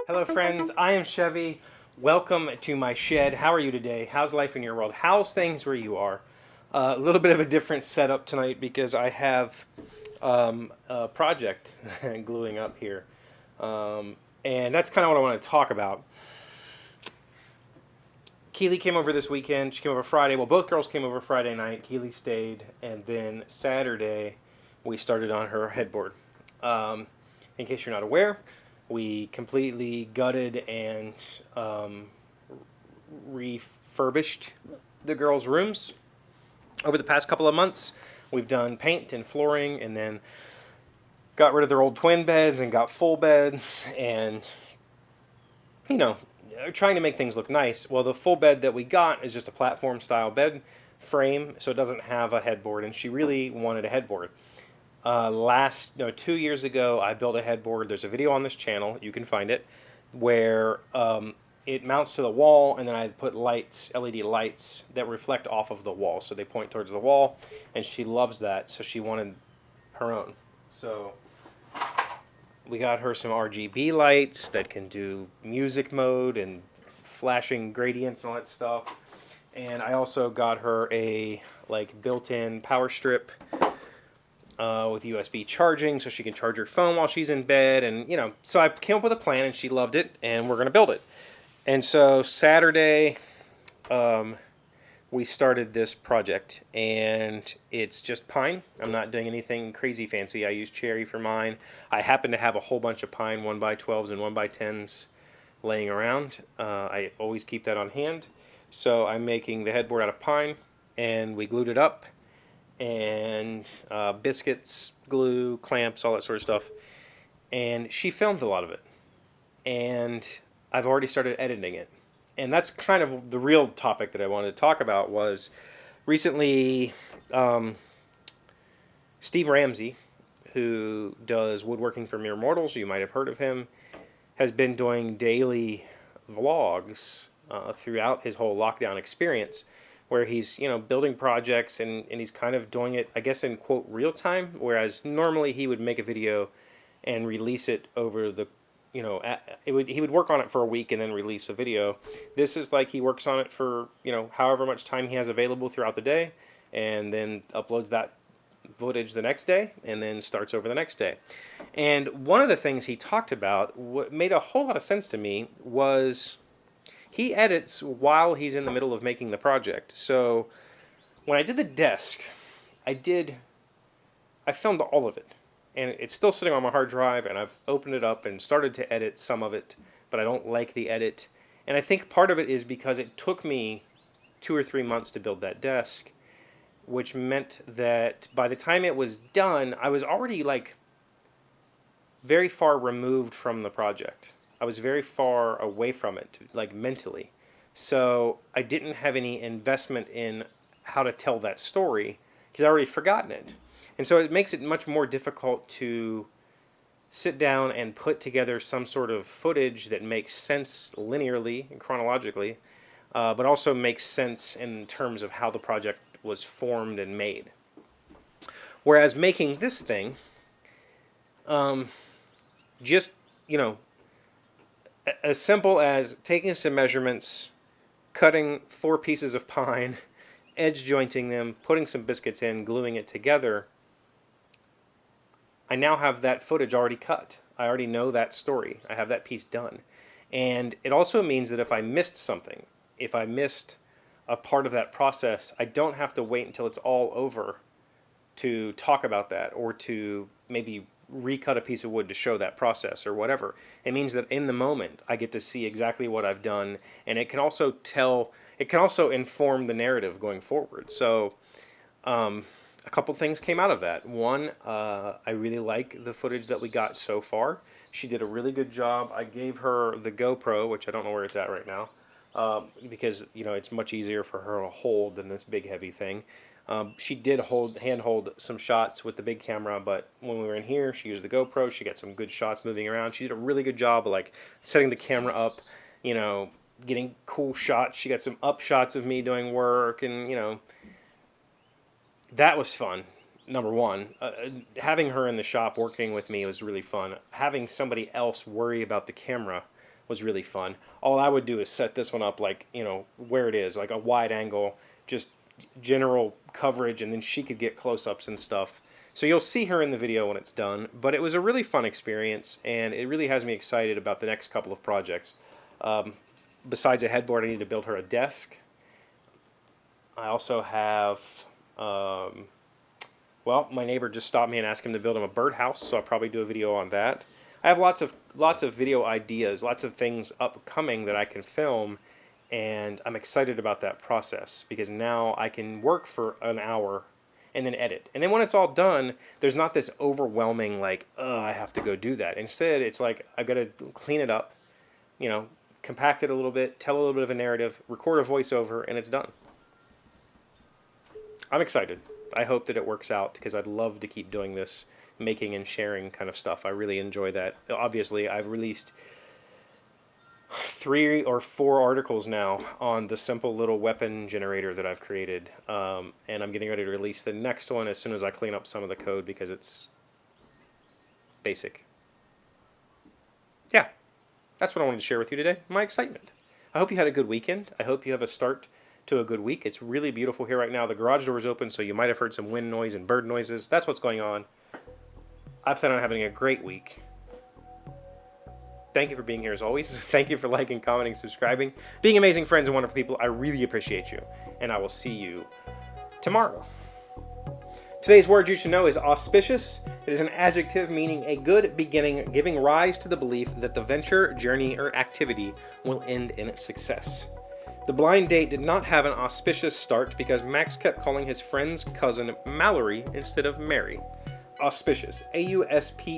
Hello friends, I am Chevee. Welcome to my shed. How are you today? How's life in your world? How's things where you are? A little bit of a different setup tonight because I have a project gluing up here. And that's kind of what I want to talk about. Keely came over this weekend. She came over Friday. Well, both girls came over Friday night. Keely stayed. And then Saturday, we started on her headboard. In case you're not aware, we completely gutted and refurbished the girls' rooms. Over the past couple of months, we've done paint and flooring and then got rid of their old twin beds and got full beds and, trying to make things look nice. Well, the full bed that we got is just a platform style bed frame, so it doesn't have a headboard, and she really wanted a headboard. 2 years ago, I built a headboard. There's a video on this channel, you can find it, where it mounts to the wall, and then I put lights, LED lights, that reflect off of the wall, so they point towards the wall, and she loves that, so she wanted her own. So we got her some RGB lights that can do music mode and flashing gradients and all that stuff. And I also got her a built-in power strip with USB charging, so she can charge her phone while she's in bed. And so I came up with a plan, and she loved it, and we're gonna build it. And so Saturday, we started this project, and it's just pine. I'm not doing anything crazy fancy. I use cherry for mine. I happen to have a whole bunch of pine 1x12s and 1x10s laying around. I always keep that on hand. So I'm making the headboard out of pine, and we glued it up, and biscuits, glue, clamps, all that sort of stuff. And she filmed a lot of it, and I've already started editing it. And that's kind of the real topic that I wanted to talk about. Was recently Steve Ramsey, who does woodworking for mere mortals, you might have heard of him, has been doing daily vlogs throughout his whole lockdown experience, where he's building projects, and he's kind of doing it, I guess, in quote real time, whereas normally he would make a video and release it over the he would work on it for a week and then release a video. This is like he works on it for however much time he has available throughout the day, and then uploads that footage the next day, and then starts over the next day. And one of the things he talked about, what made a whole lot of sense to me, was he edits while he's in the middle of making the project. So when I did the desk, I filmed all of it. And it's still sitting on my hard drive, and I've opened it up and started to edit some of it, but I don't like the edit. And I think part of it is because it took me 2 or 3 months to build that desk, which meant that by the time it was done, I was already very far removed from the project. I was very far away from it, mentally. So I didn't have any investment in how to tell that story because I'd already forgotten it. And so it makes it much more difficult to sit down and put together some sort of footage that makes sense linearly and chronologically, but also makes sense in terms of how the project was formed and made. Whereas making this thing, just, as simple as taking some measurements, cutting 4 pieces of pine, edge jointing them, putting some biscuits in, gluing it together, I now have that footage already cut. I already know that story. I have that piece done. And it also means that if I missed something, if I missed a part of that process, I don't have to wait until it's all over to talk about that, or to maybe recut a piece of wood to show that process or whatever. It means that in the moment I get to see exactly what I've done, and it can also inform the narrative going forward. So a couple things came out of that. One, I really like the footage that we got so far. She did a really good job. I gave her the GoPro, which I don't know where it's at right now, because it's much easier for her to hold than this big heavy thing. She did handhold some shots with the big camera, but when we were in here, she used the GoPro. She got some good shots moving around. She did a really good job of setting the camera up, getting cool shots. She got some up shots of me doing work, and that was fun. Number one, having her in the shop working with me was really fun. Having somebody else worry about the camera was really fun. All I would do is set this one up like, you know, where it is, like a wide angle, just general coverage, and then she could get close-ups and stuff. So you'll see her in the video when it's done, but it was a really fun experience, and it really has me excited about the next couple of projects. Besides a headboard, I need to build her a desk. I also have, well, my neighbor just stopped me and asked him to build him a birdhouse, so I'll probably do a video on that. I have lots of video ideas, lots of things upcoming that I can film, and I'm excited about that process because now I can work for an hour and then edit. And then when it's all done, there's not this overwhelming like, I have to go do that. Instead, it's like I've got to clean it up, you know, compact it a little bit, tell a little bit of a narrative, record a voiceover, and it's done. I'm excited. I hope that it works out because I'd love to keep doing this making and sharing kind of stuff. I really enjoy that. Obviously, I've released 3 or 4 articles now on the simple little weapon generator that I've created, and I'm getting ready to release the next one as soon as I clean up some of the code because it's basic. Yeah, that's what I wanted to share with you today, my excitement. I hope you had a good weekend. I hope you have a start to a good week. It's really beautiful here right now. The garage door is open, so you might have heard some wind noise and bird noises. That's what's going on. I plan on having a great week. Thank you for being here as always. Thank you for liking, commenting, subscribing, being amazing friends and wonderful people. I really appreciate you, and I will see you tomorrow. Today's word you should know is auspicious. It is an adjective meaning a good beginning, giving rise to the belief that the venture, journey, or activity will end in success. The blind date did not have an auspicious start because Max kept calling his friend's cousin Mallory instead of Mary. Auspicious. A-U-S-P-I-C-I-O-U-S.